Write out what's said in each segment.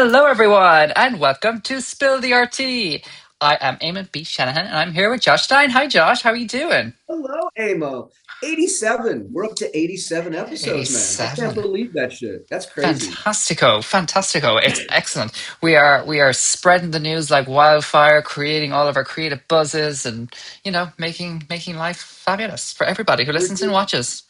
Hello, everyone, and welcome to Spill the RT. I am Eamon B. Shanahan, and I'm here with Josh Stein. Hi, Josh. How are you doing? Hello, Amo. 87. We're up to 87 episodes, man. I can't 87. believe that shit. That's crazy. Fantastico. It's excellent. We are spreading the news like wildfire, creating all of our creative buzzes, and making life fabulous for everybody who We're listens and doing, watches.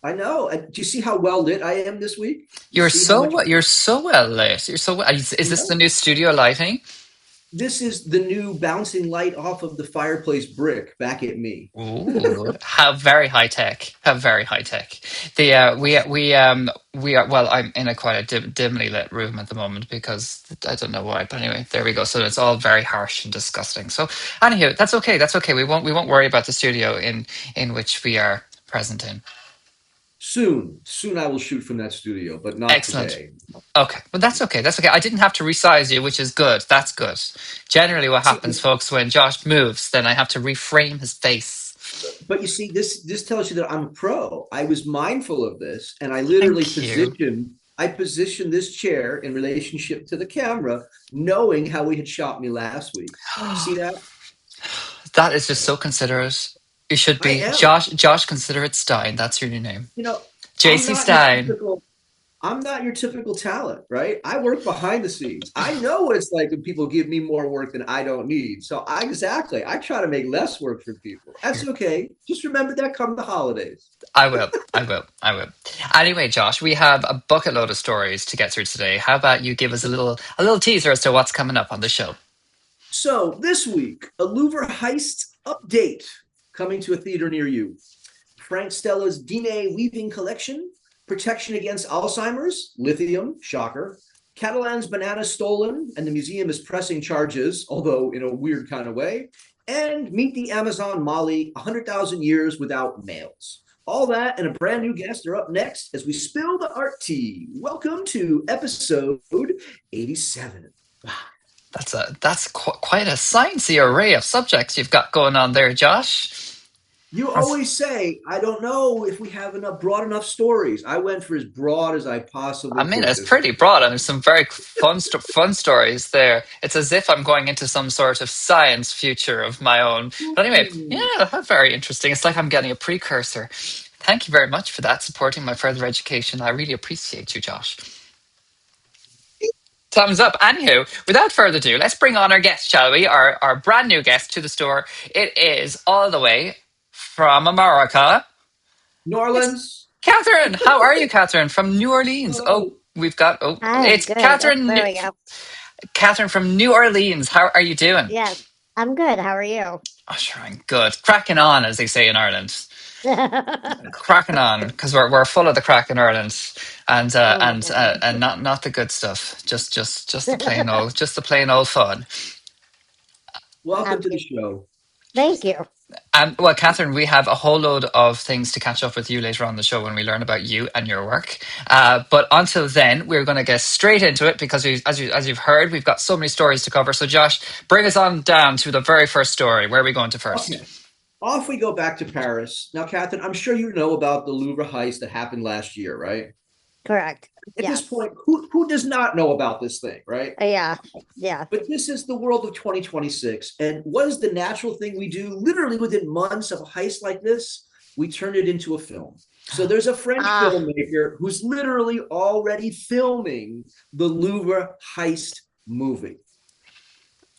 I know. Do you see how well lit I am this week? You You're see how much so you're so well lit. You're so well. Is I this the know? new studio lighting? This is the new bouncing light off of the fireplace brick back at me. Ooh, how very high tech! How very high tech! The we are well. I'm in a quite a dimly lit room at the moment because I don't know why, but anyway, there we go. So it's all very harsh and disgusting. So anywho, that's okay. That's okay. We won't worry about the studio in which we are present in. Soon I will shoot from that studio, but not Excellent. today. Okay, well that's okay. That's okay. I didn't have to resize you, which is good. That's good. Generally, what See, happens, folks, when Josh moves, then I have to reframe his face. but you see, this tells you that I'm a pro. I was mindful of this, and I literally Thank you. positioned this chair in relationship to the camera, knowing how he had shot me last week. You see that? That is just so considerate. You should I be am. Josh Considerate Stein. That's your new name. You know, I'm JC not your Stein. typical. I'm not your typical talent, right? I work behind the scenes. I know what it's like when people give me more work than I don't need. So I try to make less work for people. That's okay. Just remember that come the holidays. I will. I will. I will. Anyway, Josh, we have a bucket load of stories to get through today. How about you give us a little teaser as to what's coming up on the show? So this week, a Louvre Heist update coming to a theater near you. Frank Stella's Diné weaving collection, protection against Alzheimer's, lithium, shocker. Cattelan's banana stolen, and the museum is pressing charges, although in a weird kind of way. And meet the Amazon Molly, 100,000 years without males. All that and a brand new guest are up next as we spill the art tea. Welcome to episode 87. Quite a sciencey array of subjects you've got going on there, Josh. You That's, always say, I don't know if we have enough broad enough stories. I went for as broad as I I possibly mean, could it's this pretty week. broad, and there's some very fun stories there. It's as if I'm going into some sort of science future of my own. But anyway, Ooh. yeah, that's very interesting. It's like I'm getting a precursor. Thank you very much for that, supporting my further education. I really appreciate you, Josh. Thumbs up. Anywho, without further ado, let's bring on our guest, shall we? Our brand new guest to the store. It is all the way from America. New It's Orleans. Catherine. How are you, Catherine? From New Orleans. Oh, Oh, it's I'm good. Oh, Catherine. there we go. Catherine from New Orleans. How are you doing? Yes, I'm good. How are you? Oh, sure, I'm good. Cracking on, as they say in Ireland. Cracking on, because we're full of the crack in Ireland, and uh, Oh my and God. uh, and not the good stuff. Just the plain old fun. welcome to the Happy. show. Thank you. Well, Catherine, we have a whole load of things to catch up with you later on the show when we learn about you and your work. But until then, we're going to get straight into it because, as you've heard, we've got so many stories to cover. So, Josh, bring us on down to the very first story. Where are we going to first? Okay. Off we go back to Paris. Now, Catherine, I'm sure you know about the Louvre heist that happened last year, right? Correct. At this Yes. point, who does not know about this thing, right? Yeah. Yeah. But this is the world of 2026. And what is the natural thing we do literally within months of a heist like this? We turn it into a film. So there's a French Ah, filmmaker who's literally already filming the Louvre heist movie.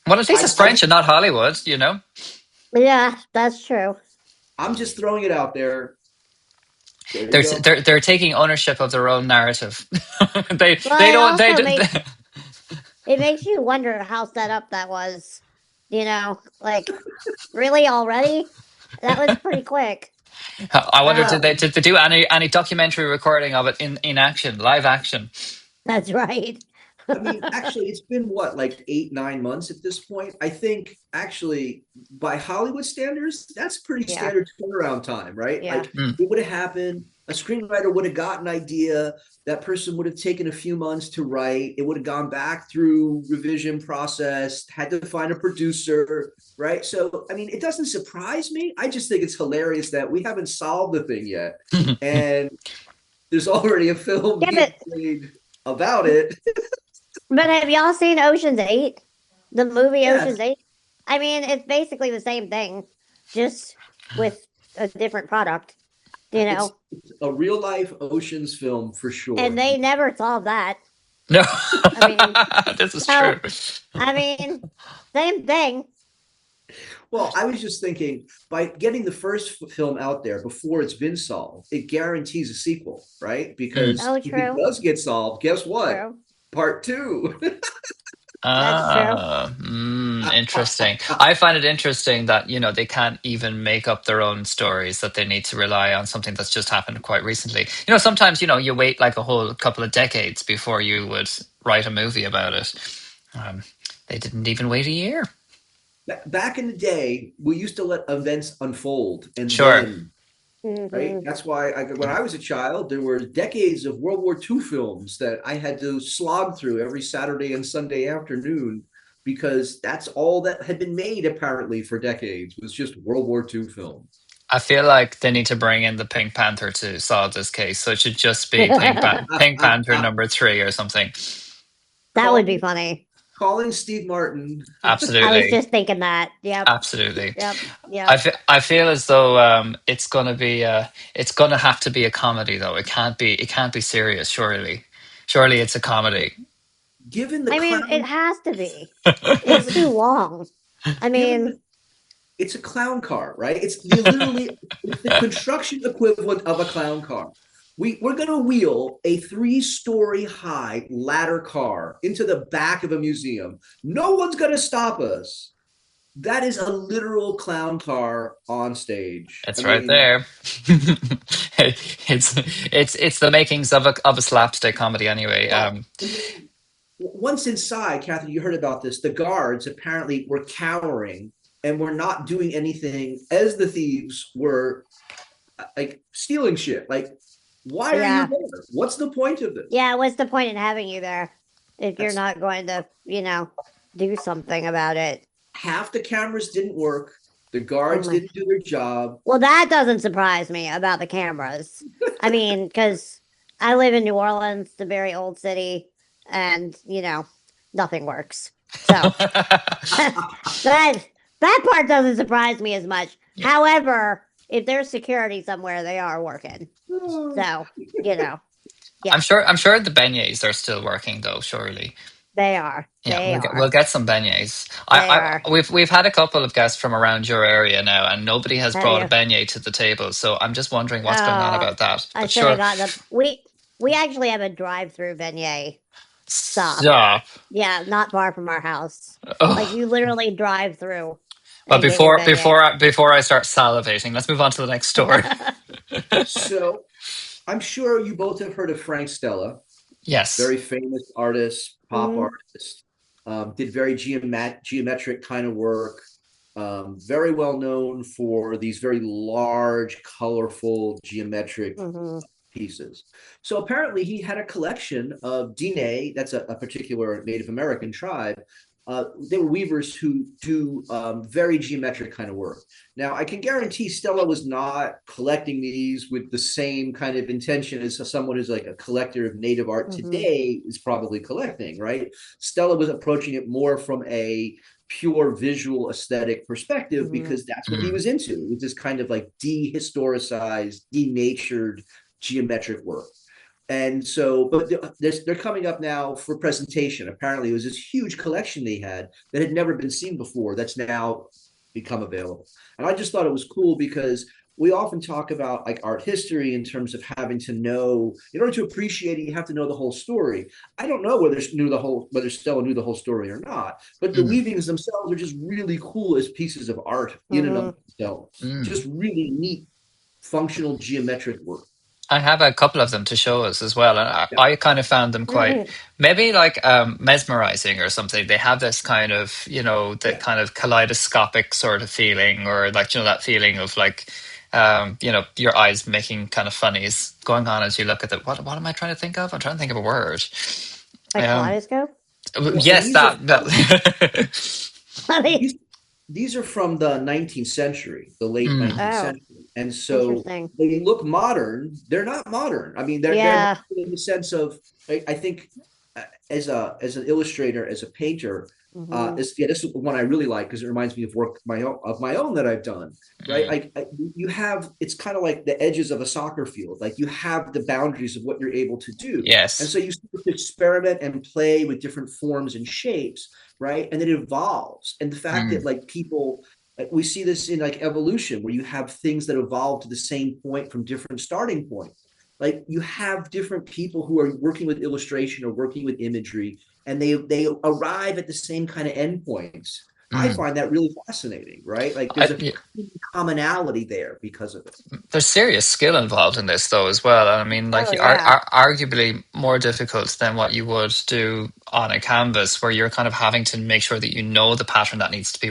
Well, at least I, it's I French and not Hollywood, you know? yeah, that's true. I'm just throwing it out there. There you They're go. they're taking ownership of their own narrative. they Well, they it don't they, also don't- makes you wonder how set up that was. Like really already? That was pretty quick. I wonder Uh, did they do any documentary recording of it in action, live action? that's right. I mean, actually, it's been what, like 8, 9 months at this point. I think actually, by Hollywood standards, that's pretty Yeah. standard turnaround time, right? Yeah. Like Hmm. it would have happened. A screenwriter would have got an idea. That person would have taken a few months to write. It would have gone back through revision process, had to find a producer, right? So, I mean, it doesn't surprise me. I just think it's hilarious that we haven't solved the thing yet. And there's already a film Yeah, being made about it. But have y'all seen Ocean's 8? The movie Yes, Ocean's 8? I mean, it's basically the same thing, just with a different product, you it's know? a real life Ocean's film for And sure. they never solved that. No, I mean, this is true. so, I mean, same thing. Well, I was just thinking by getting the first film out there before it's been solved, it guarantees a sequel, right? Mm. Because Oh, if it true. does get solved, guess what? True. Part two. That's true. Interesting. I find it interesting that, they can't even make up their own stories, that they need to rely on something that's just happened quite recently. Sometimes, you wait like a whole couple of decades before you would write a movie about it. Um, they didn't even wait a year. Back in the day, we used to let events unfold and Sure. then, right? Hmm. That's why when I was a child, there were decades of World War II films that I had to slog through every Saturday and Sunday afternoon because that's all that had been made apparently for decades was just World War II films. I feel like they need to bring in the Pink Panther to solve this case. So it should just be Pink Panther #3 or something. That would be calling funny. calling Steve Martin. I was Absolutely. just thinking that. Yep. Absolutely. Yep. I Yep. feel, I feel as though it's gonna be it's gonna have to be a comedy though. It can't be serious, surely it's a comedy. Given the I mean, it clown, has to be. It's too long. I given mean, the it's a clown car, right? It's the construction equivalent of a clown car. We're going to wheel a 3-story high ladder car into the back of a museum. No one's going to stop us. That is a literal clown car on stage. I It's right mean, there. it's it's the makings of a slapstick comedy anyway. well, I mean, once inside, Catherine, you heard about this. The guards apparently were cowering and were not doing anything as the thieves were like stealing shit. Like, why are you yeah. there? What's the point of this? Yeah. What's the point in having you there if you're That's not going to, do something about it? half the cameras didn't work. The Oh guards my. didn't do their job. Well, that doesn't surprise me about the cameras. I mean, because I live in New Orleans, the very old city, and, nothing works. So that that part doesn't surprise me as much. Yeah. However, if there's security somewhere, they are working. So, yeah, I'm sure the beignets are still working though, surely. they are. Yeah, They we'll are. get some beignets. They are. We've had a couple of guests from around your area now, and nobody has Have brought a you? beignet to the table. So I'm just wondering what's going on Oh, about that. I But should have sure, gotten a. We actually have a drive-through beignet stop. stop. Yeah, not far from our house. Like Oh. you literally drive through But and get your beignet. before I start salivating, let's move on to the next story. So I'm sure you both have heard of Frank Stella, Yes. very famous artist, pop Mhm. artist. Did very geometric kind of work. Very well known for these very large, colorful, geometric Mhm. pieces. So apparently he had a collection of Diné, that's a particular Native American tribe. They were weavers who do very geometric kind of work. Now, I can guarantee Stella was not collecting these with the same kind of intention as someone who's like a collector of native art Mhm. today is probably collecting, right? Stella was approaching it more from a pure visual aesthetic perspective Mhm. because that's what he Mm, was into. With this kind of like dehistoricized, denatured geometric work. And so, but they're coming up now for presentation. Apparently, it was this huge collection they had that had never been seen before. That's now become available. And I just thought it was cool because we often talk about like art history in terms of having to know, in order to appreciate it, you have to know the whole story. I don't know whether Stella knew the whole story or not, but the mm, weavings themselves are just really cool as pieces of art in and of Mhm. themselves. mm. Just really neat, functional geometric work. I have a couple of them to show us as well, and I kind of found them quite Mhm. maybe like mesmerizing or something. They have this kind of the Yeah. kind of kaleidoscopic sort of feeling, or like that feeling of like your eyes making kind of funnies going on as you look at it. What am I trying to think of? I'm trying to think of a word. A Um, kaleidoscope. Well, and yes, that. I mean, these these are from the 19th century, the late Mm, 19th oh, century. And so interesting. they look modern. They're not modern. I mean, they're Yeah. modern in the sense of I think as an illustrator, as a painter, Hmm. this is one I really like because it reminds me of work my own that I've done. Right, Mm. you have, it's kind of like the edges of a soccer field. Like you have the boundaries of what you're able to do, and Yes. so you sort of experiment and play with different forms and shapes, right? And it evolves. And the fact Mm. that like people, we see this in like evolution, where you have things that evolve to the same point from different starting points. Like you have different people who are working with illustration or working with imagery, and they arrive at the same kind of endpoints. I Mm. find that really fascinating, right? Like there's a Yeah, commonality there because of it. there's serious skill involved in this, though, as well. And I mean, like, Oh yeah. arguably more difficult than what you would do on a canvas, where you're kind of having to make sure that you know the pattern that needs to be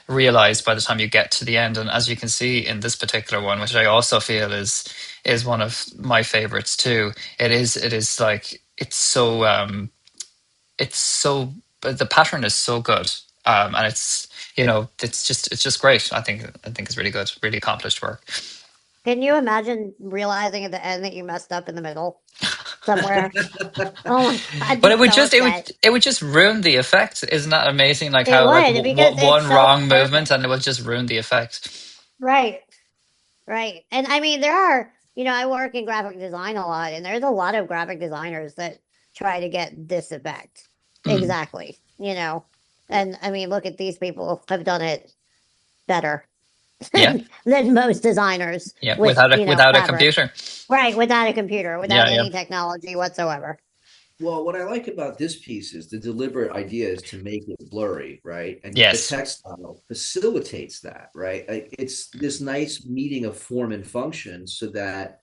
realized by the time you get to the end. And as you can see in this particular one, which I also feel is one of my favorites too. It is like it's so the pattern is so good, and it's just great. I think it's really good, really accomplished work. Can you imagine realizing at the end that you messed up in the middle somewhere? Oh my god, I'd But be it would so just it would upset. it would just ruin the effect. Isn't that amazing? Like It how like would because it's one so wrong movement perfect. and it would just ruin the effect. Right. Right. And I mean, there are, I work in graphic design a lot, and there's a lot of graphic designers that try to get this effect. Mm, Exactly. And I mean, look at these people have done it better yeah, than most designers yeah. with, Without a fabric. computer. Right. Without a computer, Yeah, without yeah. any technology whatsoever. Well, what I like about this piece is the deliberate idea is to make it blurry, right? And the Yes. textile facilitates that, right? Like it's this nice meeting of form and function, so that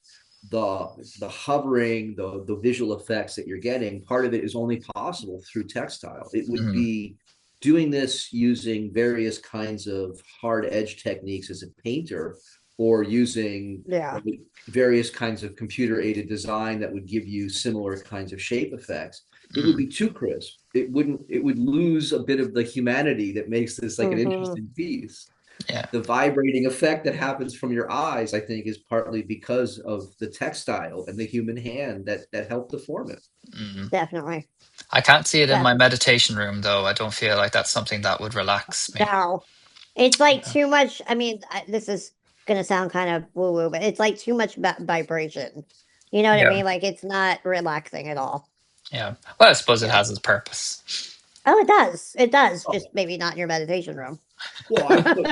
the hovering, the visual effects that you're getting, part of it is only possible through textile. It would Mm, be doing this using various kinds of hard edge techniques as a painter, or using Yeah. various kinds of computer aided design that would give you similar kinds of shape effects. It would mm, be too crisp. It would lose a bit of the humanity that makes this like an Hmm. interesting piece. yeah. The vibrating effect that happens from your eyes, I think, is partly because of the textile and the human hand that helped to form it. Mm. Definitely. I can't see it in my Definitely. meditation room, though. I don't feel like that's something that would relax me. No. It's like Yeah. too much. I mean, this is going to sound kind of woo woo, but it's like too much vibration. You know what I Yeah. mean? Like it's not relaxing at all. Yeah. Well, I suppose it Yeah. has its purpose. Oh, it does. It does. Oh, Just maybe not in your meditation room. well, I put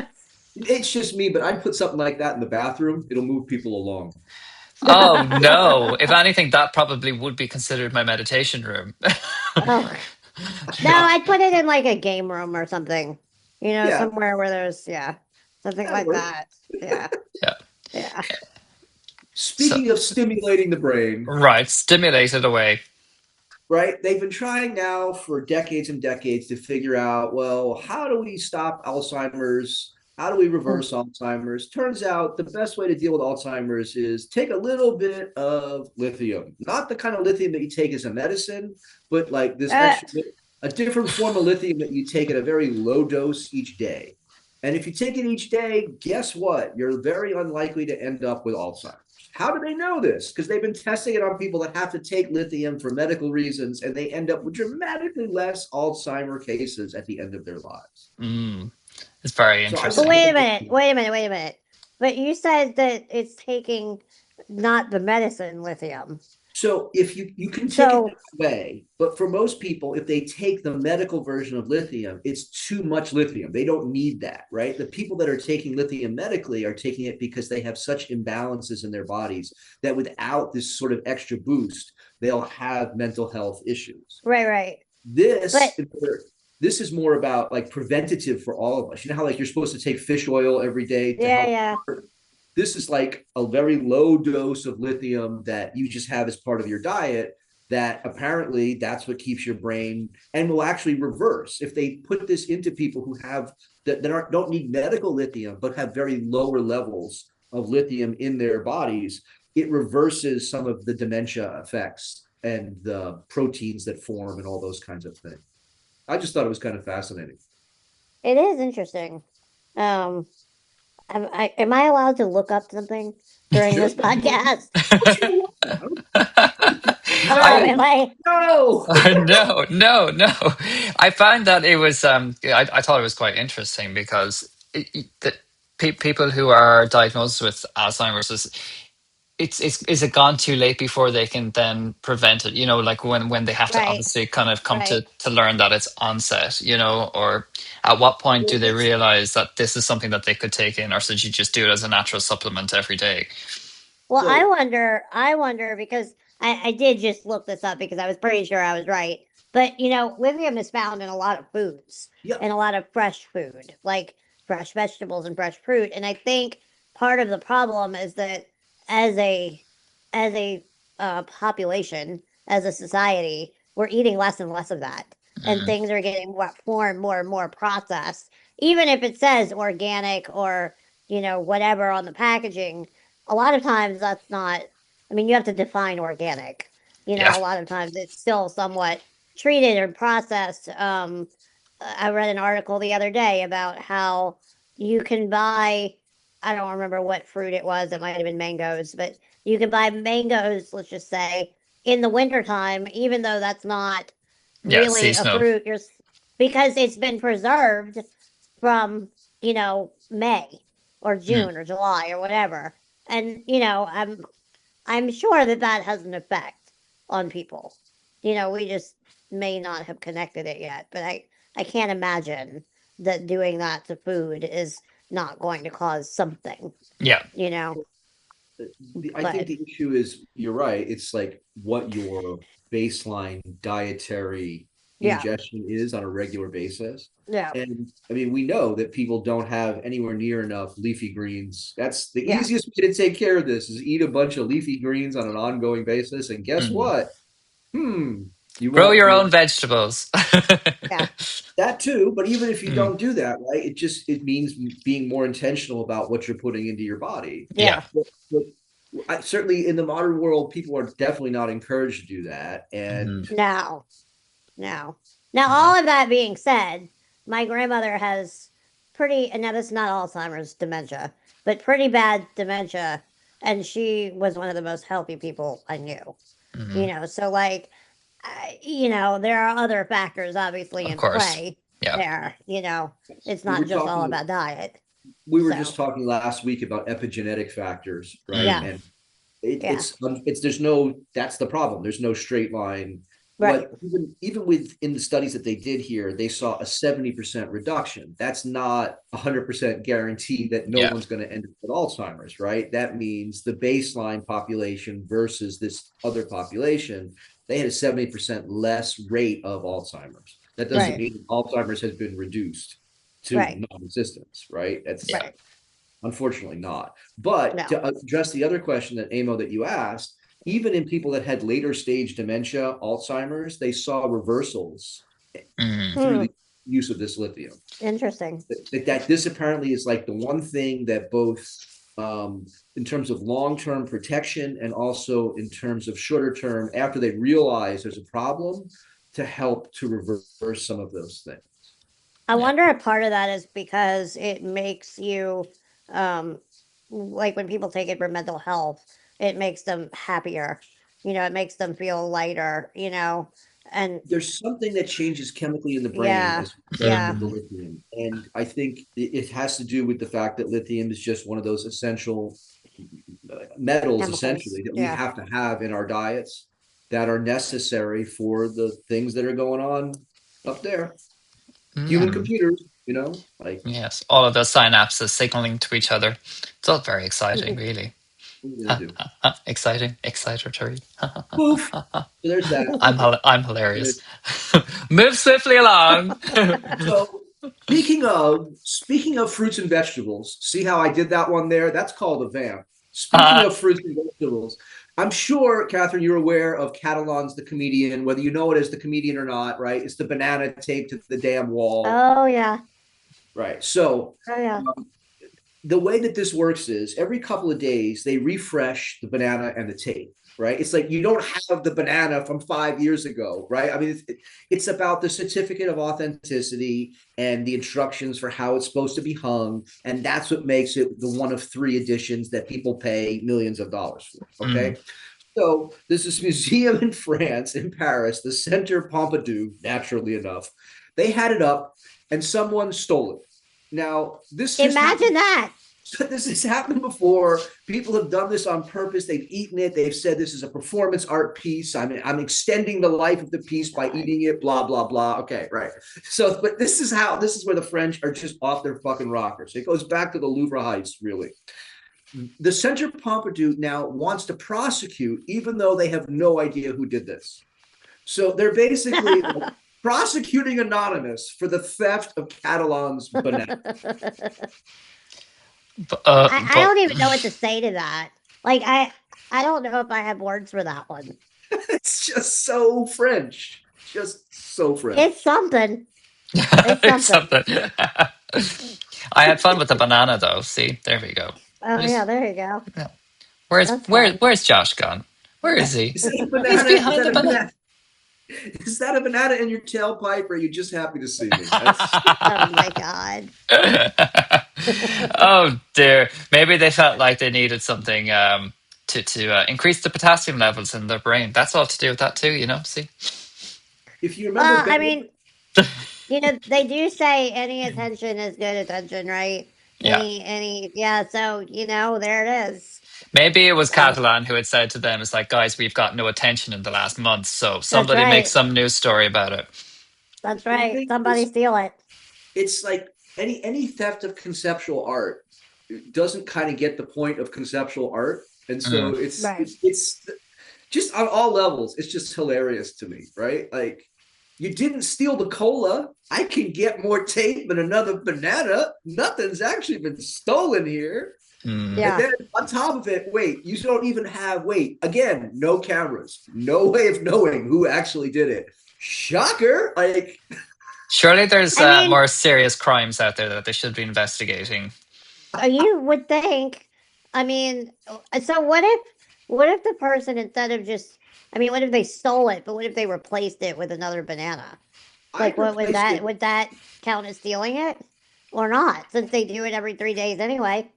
it's just me, but I'd put something like that in the bathroom. It'll move people along. Oh no. If anything, that probably would be considered my meditation room. Oh, no, Yeah. I'd put it in like a game room or something. Yeah, Somewhere where there's, yeah, something that like works. that. Yeah. Yeah. Yeah. So Speaking of stimulating the brain, right, stimulate it away. right? They've been trying now for decades and decades to figure out, well, how do we stop Alzheimer's? How do we reverse Alzheimer's? Turns out the best way to deal with Alzheimer's is take a little bit of lithium, not the kind of lithium that you take as a medicine, but like this Uh, extra, a different form of lithium that you take at a very low dose each day. And if you take it each day, guess what? You're very unlikely to end up with Alzheimer's. How do they know this? Because they've been testing it on people that have to take lithium for medical reasons, and they end up with dramatically less Alzheimer cases at the end of their lives. Mm, it's very So I but just interesting. wait wanted a to, minute. Wait a minute. Wait a minute. But you said that it's taking not the medicine lithium. so if you can take it So, that way, but for most people, if they take the medical version of lithium, it's too much lithium. They don't need that, right? The people that are taking lithium medically are taking it because they have such imbalances in their bodies that without this sort of extra boost, they'll have mental health issues. right, right. But This this is more about like preventative for all of us. You know how like you're supposed to take fish oil every day to yeah, help. yeah. This is like a very low dose of lithium that you just have as part of your diet, that apparently that's what keeps your brain, and will actually reverse if they put this into people who have that aren't, don't need medical lithium but have very lower levels of lithium in their bodies. It reverses some of the dementia effects and the proteins that form and all those kinds of things. I just thought it was kind of fascinating. It is interesting. Um, am I allowed to look up something during Sure. this podcast? What you want? Oh, I really? No. no. I found that it was I thought it was quite interesting because people who are diagnosed with Alzheimer's is it gone too late before they can then prevent it? Like when they have to Right, obviously kind of come right. to learn that it's onset, or at what point do Well, they realize that this is something that they could take in, or should you just do it as a natural supplement every day? Well, so I wonder because I did just look this up because I was pretty sure I was right. But lithium is found in a lot of foods yeah, and a lot of fresh food, like fresh vegetables and fresh fruit. And I think part of the problem is that as a as a population, as a society, we're eating less and less of that, and Mm, things are getting more and more and more processed. Even if it says organic or whatever on the packaging, a lot of times that's not. I mean, you have to define organic. yeah, A lot of times it's still somewhat treated or processed. I read an article the other day about how you can buy, I don't remember what fruit it was, it might have been mangoes, but you can buy mangoes, let's just say, in the wintertime, even though that's not yeah, really a seasonal. fruit, because it's been preserved from, May or Mm, June or July or whatever. And, I'm sure that that has an effect on people. We just may not have connected it yet, but I can't imagine that doing that to food is not going to cause something, yeah, you know. I think But the issue is you're right. It's like what your baseline dietary yeah, ingestion is on a regular basis. yeah, And I mean, we know that people don't have anywhere near enough leafy greens. That's the yeah, easiest way to take care of this is eat a bunch of leafy greens on an ongoing basis. And guess mm. what? Hmm, you Grow won't your you own vegetables. yeah, that too, but even if you Mm, don't do that, right, it means being more intentional about what you're putting into your body. yeah. yeah. But certainly in the modern world, people are definitely not encouraged to do that. Hmm. And No, no. Now, No. all of that being said, my grandmother has and now this is not Alzheimer's dementia, but pretty bad dementia. And she was one of the most healthy people I knew. Hmm. So like, there are other factors obviously Of in course. play Yeah. there. It's we were not just all talking about diet. we were just So, talking last week about epigenetic factors, right? Mm. yeah, And yeah, it's there's no that's the problem. There's no straight line. right, But even within the studies that they did here, they saw a 70% reduction. That's not 100% guaranteed that no Yeah. one's going to end up with Alzheimer's, right? That means the baseline population versus this other population, they had a 70% less rate of Alzheimer's. That doesn't right, mean Alzheimer's has been reduced to right, non-existence, right? Yeah. That's unfortunately not. But no, to address the other question that Amo that you asked, even in people that had later stage dementia, Alzheimer's, they saw reversals Mm. through hmm, the use of this lithium. interesting. That this apparently is like the one thing that both in terms of long-term protection and also in terms of shorter term, after they realize there's a problem, to help to reverse some of those things. I Yeah. wonder if part of that is because it makes you, um, like when people take it for mental health, it makes them happier. It makes them feel lighter. And There's something that changes chemically in the brain yeah, as a result yeah, of the Mm. lithium. And I think it has to do with the fact that lithium is just one of those essential metals, chemicals. essentially, that we Yeah, have to have in our diets that are necessary for the things that are going on up there. Human Mm. computers, like, Yes. All of those synapses signaling to each other. It's all very exciting, really. what are we going to do? Exciting, excitatory. Poof. So there's that. I'm hilarious. Move swiftly along. So speaking of fruits and vegetables, see how I did that one there? That's called a vamp. Speaking uh, of fruits and vegetables, I'm sure, Catherine, you're aware of Cattelan's the comedian, whether you know it as the comedian or not, right? It's the banana taped to the damn wall, oh yeah, right? So oh yeah. um, the way that this works is every couple of days they refresh the banana and the tape, right? It's like you don't have the banana from 5 years ago, right? I mean, it's about the certificate of authenticity and the instructions for how it's supposed to be hung, and that's what makes it the one of three editions that people pay millions of dollars for. mm, Okay, So there's this museum in France, in Paris, the Centre Pompidou, naturally enough. They had it up and someone stole it. Now, Imagine that. this has happened before. People have done this on purpose. They've eaten it. They've said this is a performance art piece. I'm extending the life of the piece by eating it, blah, blah, blah. Okay, right. So, but this is where the French are just off their fucking rockers. It goes back to the Louvre Heist, really. The Centre Pompidou now wants to prosecute, even though they have no idea who did this. So they're basically prosecuting Anonymous for the theft of Cattelan's banana. I don't even know what to say to that. Like I don't know if I have words for that one. It's just so French. Just so French. It's something. It's something. I had fun with the banana though. See, there we go. Oh yeah, there you go. Yeah. Where's Josh gone? Where is he? Is that a banana? He's behind the banana. Is that a banana in your tailpipe, or are you just happy to see me? Oh my god. Oh dear. Maybe they felt like they needed something to increase the potassium levels in their brain. That's all to do with that too, you know. See. If you remember, I mean, they do say any attention is good attention, right? Yeah. Yeah. So there it is. Maybe it was Cattelan who had said to them, "It's like, guys, we've got no attention in the last month, so somebody make some news story about it." That's right. Somebody steal it. It's like any theft of conceptual art doesn't kind of get the point of conceptual art, and so it's just on all levels. It's just hilarious to me, right? Like, you didn't steal the cola. I can get more tape than another banana. Nothing's actually been stolen here. Yeah. And then on top of it, you don't even have, again, no cameras, no way of knowing who actually did it. Shocker. Like, surely there's more serious crimes out there that they should be investigating. You would think. I mean, so what if the person, instead of just, what if they stole it, but what if they replaced it with another banana? Like, what would that count as stealing it or not? Since they do it every 3 days anyway.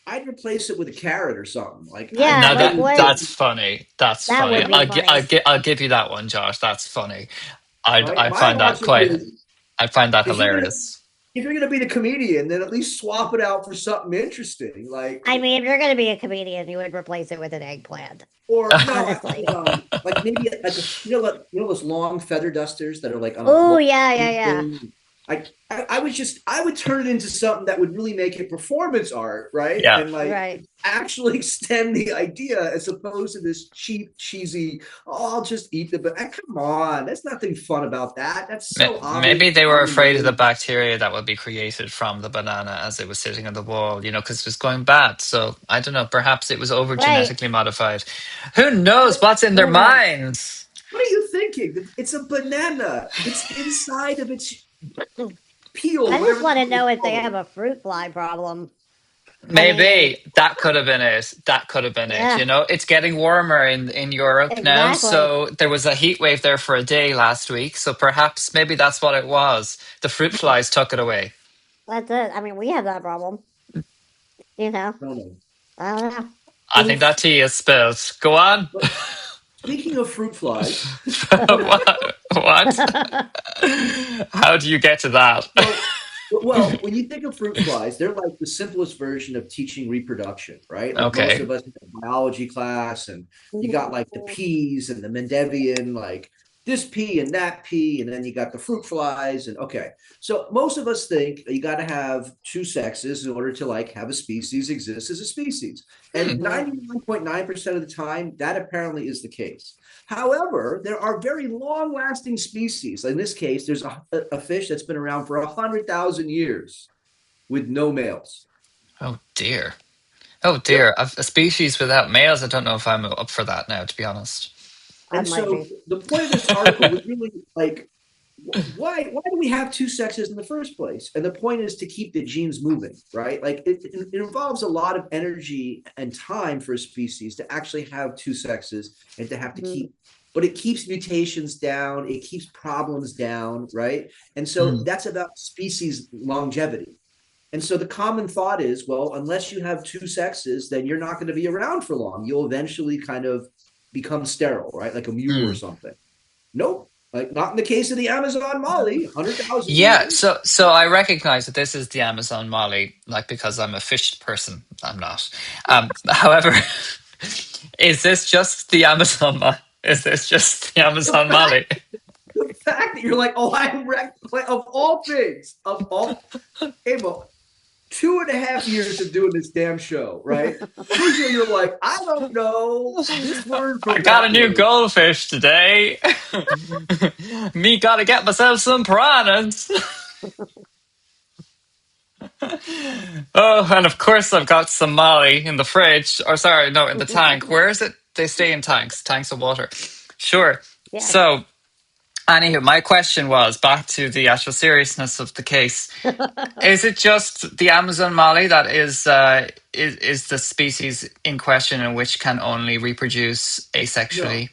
I'd replace it with a carrot or something. Like, yeah, that's funny. That's funny. I'll give you that one, Josh. That's funny. I find that hilarious. If you're going to be the comedian, then at least swap it out for something interesting. Like, if you're going to be a comedian, you would replace it with an eggplant. Or like maybe like those long feather dusters that are like. Oh yeah. I would turn it into something that would really make it performance art, right? Yeah. And actually extend the idea, as opposed to this cheap, cheesy, I'll just eat but come on, there's nothing fun about that. That's so obvious. Maybe they were afraid of the bacteria that would be created from the banana as it was sitting on the wall, because it was going bad. So I don't know, perhaps it was over genetically modified. Who knows what's in their minds? What are you thinking? It's a banana. It's inside of its peel. I just want to know if they have a fruit fly problem. Maybe that could have been it. That could have been it. It's getting warmer in Europe now. So there was a heat wave there for a day last week. So perhaps maybe that's what it was. The fruit flies took it away. That's it. We have that problem. I don't know. I think that tea is spilled. Go on. Speaking of fruit flies. What? How do you get to that? Well, when you think of fruit flies, they're like the simplest version of teaching reproduction, right? Like most of us in biology class, and you got like the peas and the Mendevian, like this pea and that pea, and then you got the fruit flies, and so most of us think you got to have two sexes in order to like have a species exist as a species, and 99.9% of the time that apparently is the case. However, there are very long-lasting species. In this case, there's a fish that's been around for 100,000 years with no males. Oh dear. A species without males. I don't know if I'm up for that now, to be honest. And so the point of this article was really like, why do we have two sexes in the first place? And the point is to keep the genes moving, right? Like it involves a lot of energy and time for a species to actually have two sexes and to have to keep, but it keeps mutations down, it keeps problems down, right? And so that's about species longevity. And so the common thought is, well, unless you have two sexes, then you're not going to be around for long. You'll eventually kind of become sterile, right? Like a mule or something. Nope. Like not in the case of the Amazon Molly, 100,000 Yeah, years. so I recognize that this is the Amazon Molly, like because I'm a fish person. I'm not. However, is this just the Amazon? Is this just the The Amazon fact, Molly? the fact that you're like, oh, I'm wrecked. Like, of all things, of all, Amo, 2.5 years of doing this damn show, right? Usually you're like, I don't know this word I from got a that new word. goldfish today. Me gotta get myself some piranhas. Oh, and of course I've got some Molly in the fridge. Or sorry, no, in the tank. Where is it? They stay in tanks of water. Sure. Yes. So, anywho, my question was back to the actual seriousness of the case. Is it just the Amazon Molly that is the species in question and which can only reproduce No, asexually?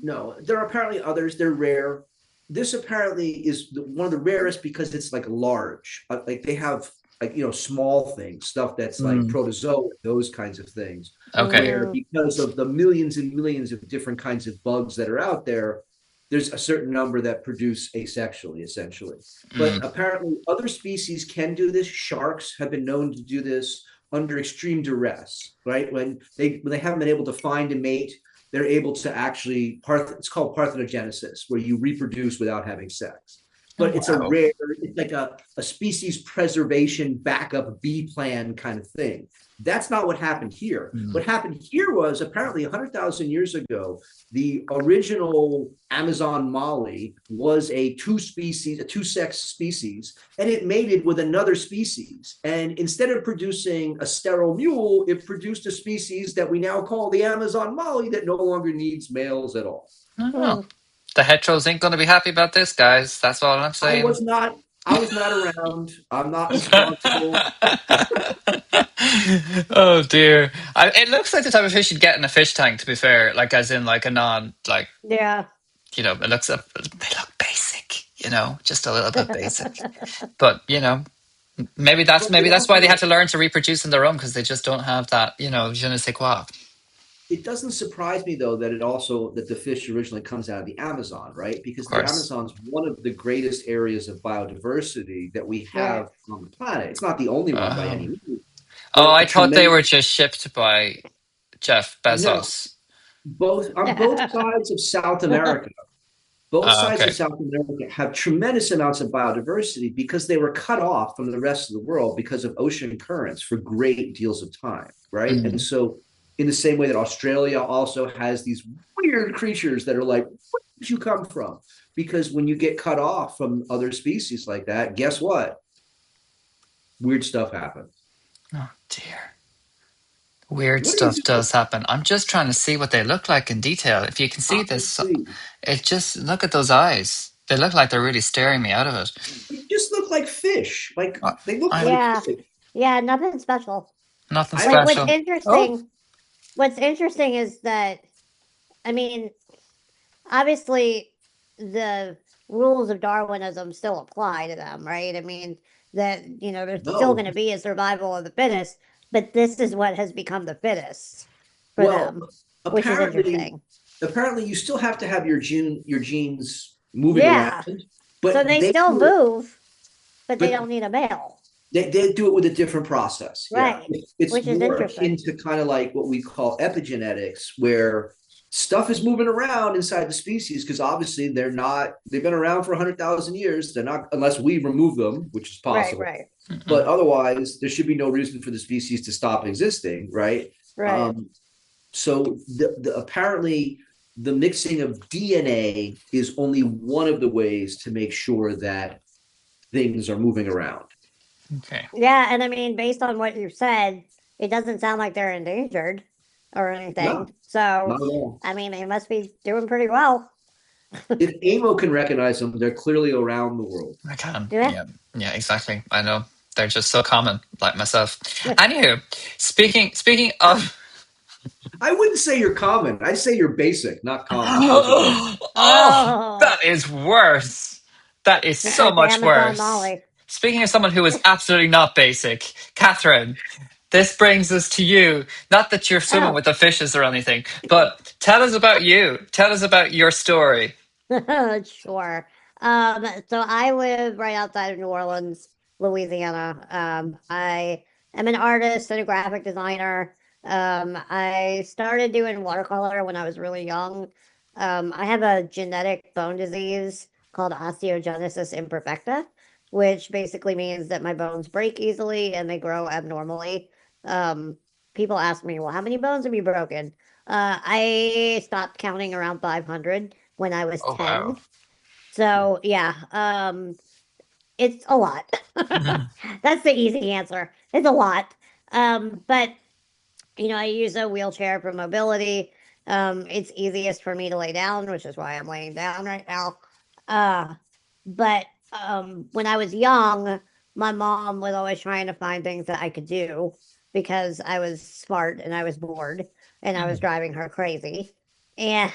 no, there are apparently others. They're rare. This apparently is one of the rarest because it's like large. Like they have like small things, stuff that's like Mm, protozoa, those kinds of things. okay. Where Mm. because of the millions and millions of different kinds of bugs that are out there, there's a certain number that produce asexually, essentially. But Mm, apparently, other species can do this. Sharks have been known to do this under extreme duress, right? When they haven't been able to find a mate, they're able to actually it's called parthenogenesis, where you reproduce without having sex. oh, But it's a wow. rare, it's like a species preservation backup B plan kind of thing. That's not what happened here. Mm, What happened here was apparently 100,000 years ago, the original Amazon molly was a two-sex species, and it mated with another species. And instead of producing a sterile mule, it produced a species that we now call the Amazon molly that no longer needs males at all. oh. Mm. The heteros ain't gonna be happy about this, guys. That's all I'm I saying. was not. I was not around. I'm not responsible. Oh dear. It looks like the type of fish you'd get in a fish tank, to be fair. Like as in like a non like Yeah. it looks they look basic, just a little bit basic. But But maybe they that's why they have also, to learn to reproduce in their own because they just don't have that, je ne sais quoi. Of it doesn't surprise me though that the fish originally comes out of the Amazon, right? Because the course. Amazon's one of the greatest areas of biodiversity that we Right. have on the planet. It's not the only one by any Um, means, oh, but I a thought they tremendous. were just shipped by Jeff No, Bezos. both on both sides of South America. Both sides of Okay. South America have tremendous amounts of biodiversity because they were cut off from the rest of the world because of ocean currents for great deals of time, right? And Mm. so, in the same way that Australia also has these weird creatures that are like, where did you come from? Because when you get cut off from other species like that, guess what? Weird stuff happens. Oh dear. Weird What are you stuff doing? does happen. I'm just trying to see what they look like in detail. If you can see this, Honestly, it just look at those eyes. They look like they're really staring me out of it. they just look like fish. Like I, they look I'm like Yeah. fish. Yeah. Nothing special. nothing I Like don't. special. Oh, what's interesting is that, I mean, obviously the rules of Darwinism still apply to them, right? I mean, that, there's still going No. to be a survival of the fittest, but this is what has become the fittest for Well, them, which is apparently, interesting. apparently you still have to have your genes moving around, Yeah. So but they they still do it, move, but they but don't need a male. they do it with a different process. Yeah. Right. It's Which is more akin interesting. to kind of like what we call epigenetics, where stuff is moving around inside the species because obviously they've been around for 100,000 years. They're not, unless we remove them, which is Right, possible. right, But otherwise, there should be no reason for the species to stop existing, right? right. So apparently the mixing of DNA is only one of the ways to make sure that things are moving around. okay. Yeah, and I mean, based on what you said, it doesn't sound like they're endangered or anything. No, So, not at all. I mean, they must be doing pretty well. If AMO can recognize them, they're clearly around the world. I can. Yeah. Yeah. Yeah, exactly. I know. They're just so common, like myself. Anywho, speaking of I wouldn't say you're common. I'd say you're basic, not common. Those are different. oh, Oh, that is worse. That is just so like the much Amazon worse. Molly. Speaking of someone who is absolutely not basic, Catherine, this brings us to you. Not that you're swimming Oh, with the fishes or anything, but tell us about you. Tell us about your story. sure. So I live right outside of New Orleans, Louisiana. I am an artist and a graphic designer. I started doing watercolor when I was really young. I have a genetic bone disease called osteogenesis imperfecta, which basically means that my bones break easily and they grow abnormally. Um, People ask me, well, how many bones have you broken? I stopped counting around 500 when I was Oh wow. 10. So, yeah, it's a lot. Mhm. That's the easy answer. It's a lot. But I use a wheelchair for mobility. It's easiest for me to lay down, which is why I'm laying down right now. Uh, but when I was young, my mom was always trying to find things that I could do because I was smart and I was bored and I was Mm. driving her crazy. And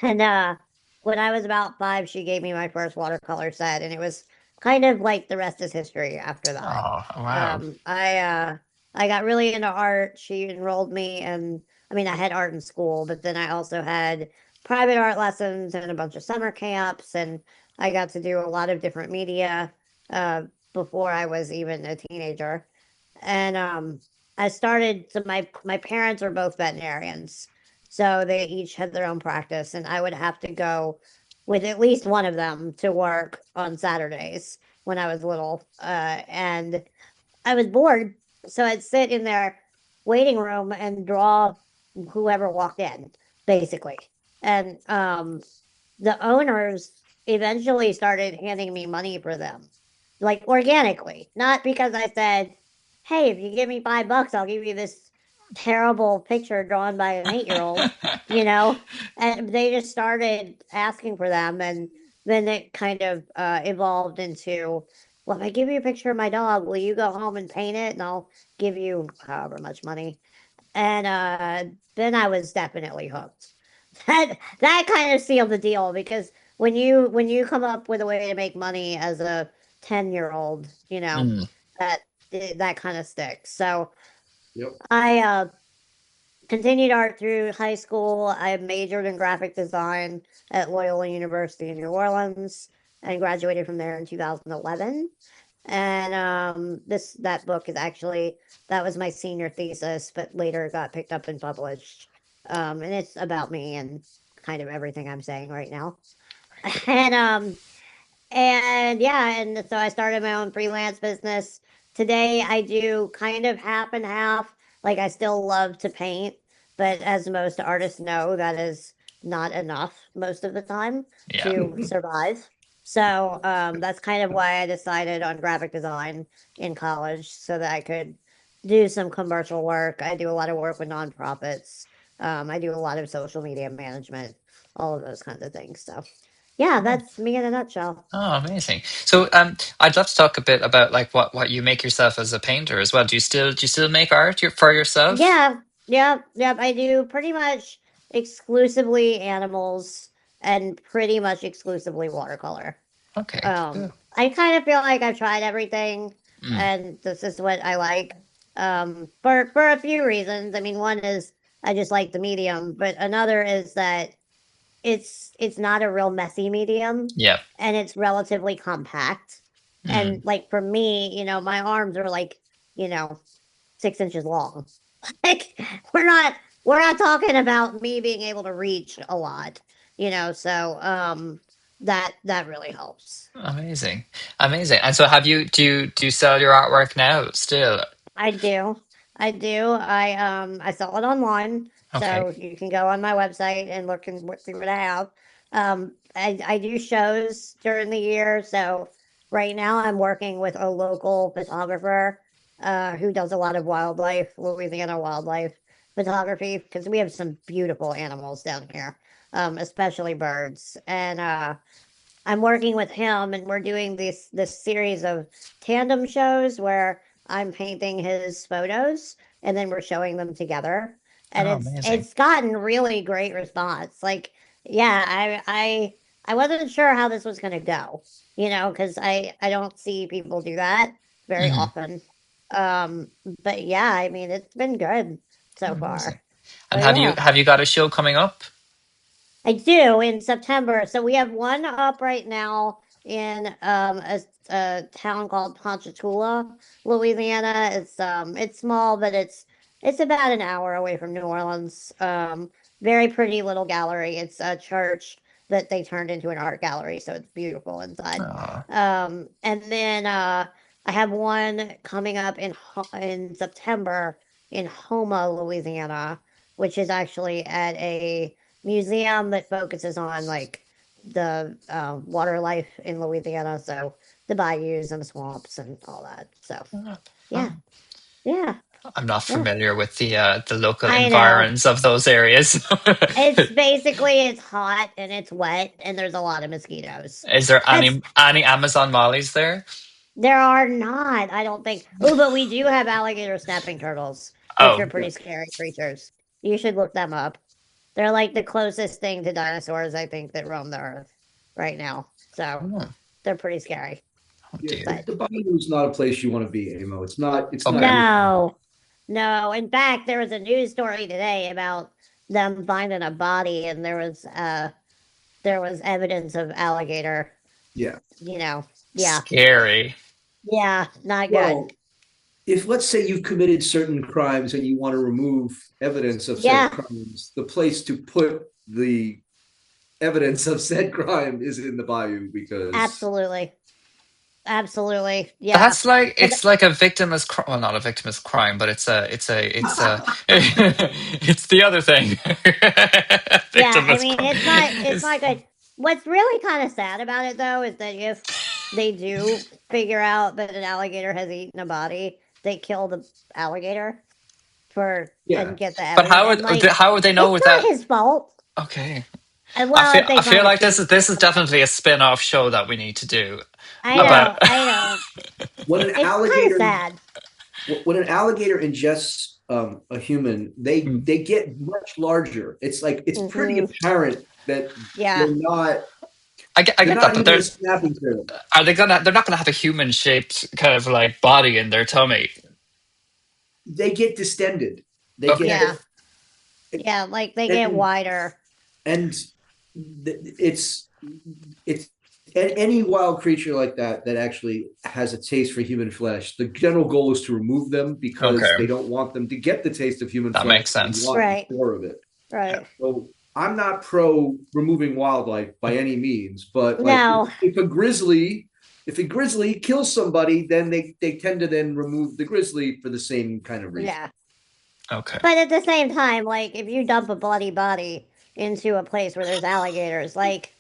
when I was about 5, she gave me my first watercolor set, and it was kind of like the rest is history after that. Oh wow. I got really into art. She enrolled me, and I mean, I had art in school, but then I also had private art lessons and a bunch of summer camps, and I got to do a lot of different media uh, before I was even a teenager. And I started. So my parents are both veterinarians, so they each had their own practice, and I would have to go with at least one of them to work on Saturdays when I was little, and I was bored, so I'd sit in their waiting room and draw whoever walked in, basically. And the owners eventually started handing me money for them, like organically, not because I said, "Hey, if you give me $5, I'll give you this terrible picture drawn by an 8-year-old," you know. And they just started asking for them, and then it kind of evolved into, well, if I give you a picture of my dog, will you go home and paint it, and I'll give you however much money. And then I was definitely hooked. That kind of sealed the deal because when you come up with a way to make money as a 10-year-old, Mm. that that kind of sticks. So Yep. I continued art through high school. I majored in graphic design at Loyola University in New Orleans and graduated from there in 2011. And this that book is actually that was my senior thesis, but later got picked up and published. And it's about me and kind of everything I'm saying right now. And yeah, and so I started my own freelance business. Today I do kind of half and half. Like I still love to paint, but as most artists know, that is not enough most of the time Yeah. to survive. So that's kind of why I decided on graphic design in college so that I could do some commercial work. I do a lot of work with nonprofits. I do a lot of social media management, all of those kinds of things. So yeah, that's me in a nutshell. Oh, amazing. So, I'd love to talk a bit about like what you make yourself as a painter as well. Do you still make art for yourself? Yeah, yep, yep. I do pretty much exclusively animals and pretty much exclusively watercolor. Okay. Cool. I kind of feel like I've tried everything, Mm. and this is what I like. For a few reasons. I mean, one is I just like the medium, but another is that it's not a real messy medium, Yeah. and it's relatively compact. And Mm. like for me, my arms are like, 6 inches long. Like we're not talking about me being able to reach a lot, so that really helps. Amazing. Amazing. And so, do you sell your artwork now still? I do. I do. I sell it online, Okay. so you can go on my website and look and see what I have. I do shows during the year, so right now I'm working with a local photographer who does a lot of wildlife, Louisiana wildlife photography, because we have some beautiful animals down here, especially birds. And I'm working with him, and we're doing this series of tandem shows where I'm painting his photos, and then we're showing them together. And Oh, it's amazing. it's gotten really great response. Like, yeah, I wasn't sure how this was gonna go, because I don't see people do that very Mm. often. But yeah, I mean, it's been good so Amazing. far. And But yeah. have you got a show coming up? I do in September. So we have one up right now in a town called Ponchatoula, Louisiana. It's small, but it's about an hour away from New Orleans. Very pretty little gallery. It's a church that they turned into an art gallery, so it's beautiful inside. Oh, And then I have one coming up in September in Houma, Louisiana, which is actually at a museum that focuses on like the water life in Louisiana, so the bayous and the swamps and all that. So yeah, oh. yeah, I'm not yeah. familiar with the local I know. environs of those areas. It's basically it's hot and it's wet and there's a lot of mosquitoes. Is there That's any Amazon mollies there? There are not, I don't think. Oh, but we do have alligator snapping turtles, which are Oh, pretty scary creatures. You should look them up. They're like the closest thing to dinosaurs I think that roam the earth right now. So oh they're pretty scary. Yeah, dear. But the bayou is not a place you want to be, Amo. It's not. It's not Okay. good. no, no. In fact, there was a news story today about them finding a body, and there was evidence of alligator. Yeah. Yeah, Scary. yeah, not good. Well, if let's say you've committed certain crimes and you want to remove evidence of said Yeah, crimes, the place to put the evidence of said crime is in the bayou because absolutely, absolutely. Yeah, That's like but it's like a victimless crime. Well, not a victimless crime, but it's the other thing. yeah, I Victimless mean, crime it's is not good. What's really kind of sad about it, though, is that if they do figure out that an alligator has eaten a body, they kill the alligator for yeah. and get the But evidence. And like, how would they know it's without? not his fault. Okay, And well, if they I feel find a like tooth, this is definitely a spin-off show that we need to do I about. know, I know. When an It's kind of alligator sad. when an alligator ingests a human, Hmm. they get much larger. It's like it's pretty Hmm. apparent that Yeah, they're not I they're get that, not but even a snapping turtle. they're not gonna have a human shaped kind of like body in their tummy. They get distended. They Okay. get yeah, yeah. Like they get and wider. and it's any wild creature like that that actually has a taste for human flesh. The general goal is to remove them because Okay, they don't want them to get the taste of human that flesh. makes They sense. want Right, more of it. Yeah. right. So I'm not pro removing wildlife by any means, but like No, if a grizzly kills somebody, then they tend to then remove the grizzly for the same kind of reason. yeah. Okay. But at the same time, like if you dump a bloody body into a place where there's alligators, like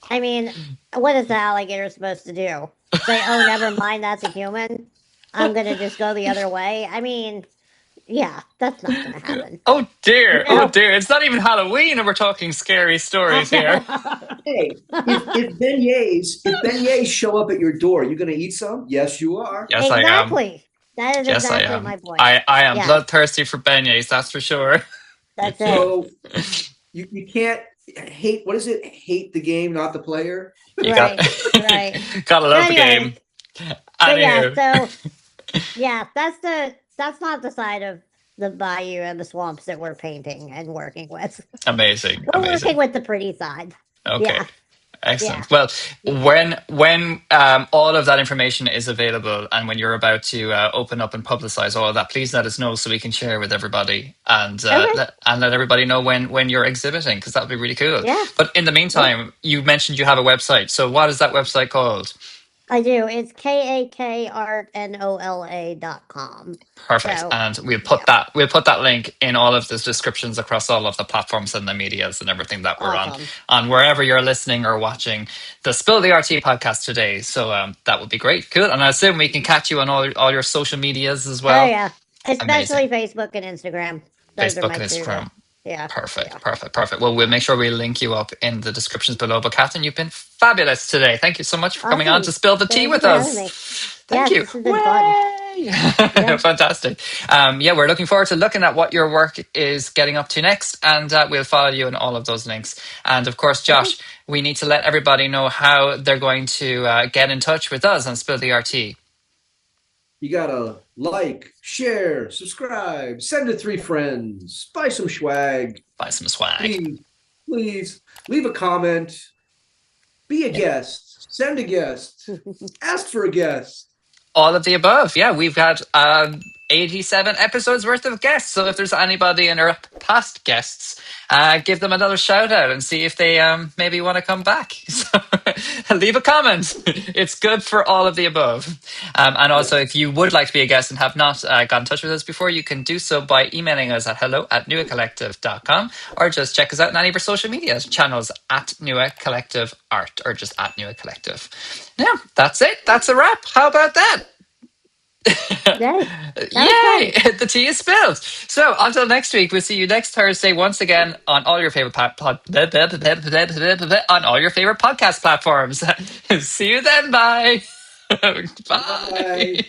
I mean, what is the alligator supposed to do? Say, "Oh, never mind, that's a human. I'm gonna just go the other way." I mean, yeah, that's not gonna happen. Oh dear, oh No, dear. It's not even Halloween and we're talking scary I stories here. know. Hey, if beignets show up at your door, you gonna eat some? Yes, you are. Yes, I am. Exactly. That is Yes, I exactly am. my point. I am Yeah, bloodthirsty for beignets, that's for sure. that's it. So you can't hate what is it? Hate the game, not the player. You got Right, right. gotta So, love the game. anyways, but yeah, Anywho, so yeah, that's not the side of the bayou and the swamps that we're painting and working with. amazing, We're working amazing. with the pretty side. Okay. Yeah, yeah, Excellent. Well, yeah. when all of that information is available, and when you're about to open up and publicize all of that, please let us know so we can share with everybody and Okay. let everybody know when you're exhibiting because that would be really cool. Yeah, But in the yeah. meantime, you mentioned you have a website. So what is that website called? I do. It's kakartnola.com. Perfect. So And yeah, we'll put that link in all of the descriptions across all of the platforms and the medias and everything that we're awesome. on wherever you're listening or watching the Spill the RT podcast today. So that would be great. Cool. And I assume we can catch you on all your social medias as Oh well. yeah, Amazing. especially Facebook and Instagram. Those are Facebook my and two. Instagram. Yeah, yeah. Perfect. Perfect. Perfect. Well, we'll make sure we link you up in the descriptions below. But Catherine, you've been fabulous today. Thank you so much for coming on to Awesome. spill the tea Thank you with for having us. me. Thank Yes, you. this has been fun. Way! Yeah. Fantastic. Yeah, we're looking forward to looking at what your work is getting up to next, and we'll follow you in all of those links. And of course, Okay. Josh, we need to let everybody know how they're going to get in touch with us on Spill the RT. You gotta like, share, subscribe, send to 3 friends, buy some swag. Buy some swag. Please, please leave a comment, be a Yeah. guest, send a guest, ask for a guest. All of the above. Yeah, we've had 87 episodes worth of guests. So if there's anybody in our past guests, give them another shout out and see if they maybe want to come back. So leave a comment. It's good for all of the above. And also, if Yes. you would like to be a guest and have not got in touch with us before, you can do so by emailing us at hello@newacollective.com, or just check us out on any of our social media channels at Newa Collective Art, or just at Newa Collective. Yeah, that's it. That's a wrap. How about that? Yay. That was Yay! fun. The tea is spilled. So until next week, we'll see you next Thursday once again on all your favorite on all your favorite podcast platforms. See you then. Bye. Bye. Bye.